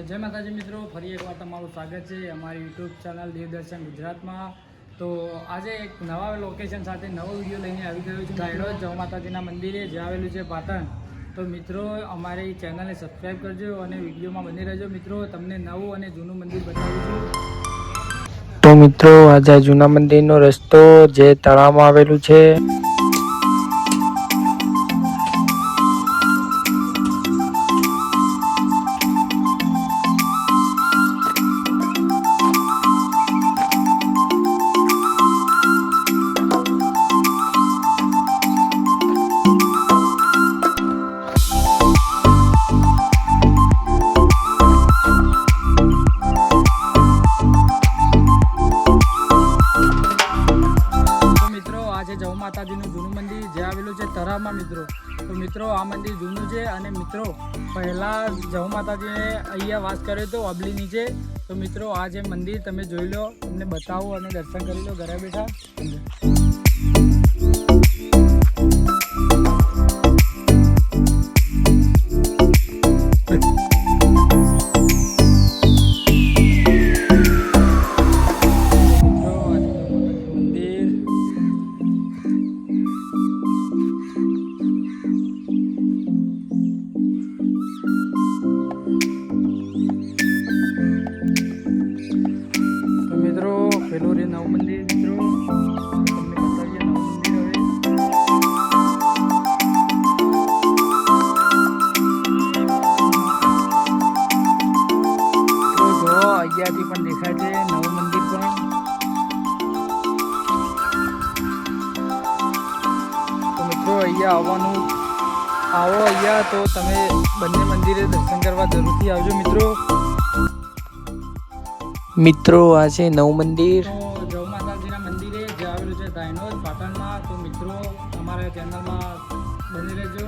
જય માતાજી મિત્રો, ફરી એકવાર તમારું સ્વાગત છે અમારી યુટ્યુબ ચેનલ દેવદર્શન ગુજરાતમાં। તો આજે એક નવા લોકેશન સાથે નવો વિડીયો લઈને આવી ગયો છું। ગાયડોદ જય માતાજીના મંદિરે જે આવેલું છે પાટણ। તો મિત્રો અમારી ચેનલને સબસ્ક્રાઈબ કરજો અને વિડીયોમાં બની રહેજો। મિત્રો તમને નવું અને જૂનું મંદિર બતાવીશું। તો મિત્રો આજે જૂના મંદિરનો રસ્તો જે તળાવમાં આવેલું છે। જય માતાજીનું જૂનું મંદિર જે આવેલું છે તળાવમાં મિત્રો। તો મિત્રો આ મંદિર જૂનું છે અને મિત્રો પહેલાં જય માતાજીએ અહીંયા વાસ કર્યો હતો અબલી નીચે। તો મિત્રો આ જે મંદિર તમે જોઈ લો, તમને બતાવો અને દર્શન કરી લો ઘરે બેઠા। પેલું રે નવું મંદિર મિત્રો, તમને બતાવીએ નવું મંદિર। હવે તો જો અહીંયાથી પણ દેખાય છે નવું મંદિર પણ। તો મિત્રો અહીંયા આવવાનું આવો અહીંયા, તો તમે બંને મંદિરે દર્શન કરવા જરૂરથી આવજો મિત્રો। મિત્રો આ છે નવું મંદિર। જય માતાજીના મંદિરે જે આવેલું છે ગાયડોદ પાટણમાં। તો મિત્રો અમારા ચેનલમાં બની રહેજો।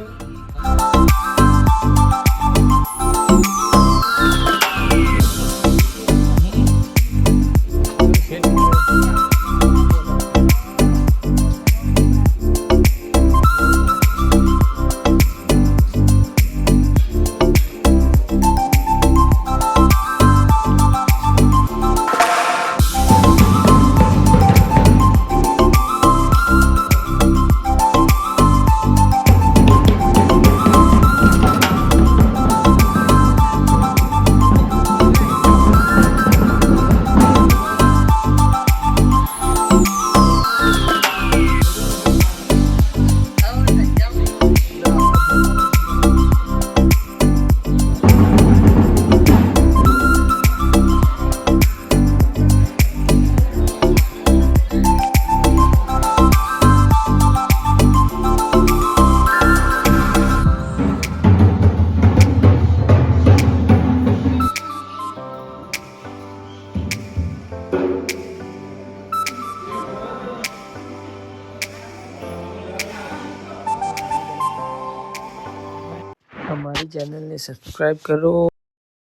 અમારી ચેનલને સબસ્ક્રાઈબ કરો।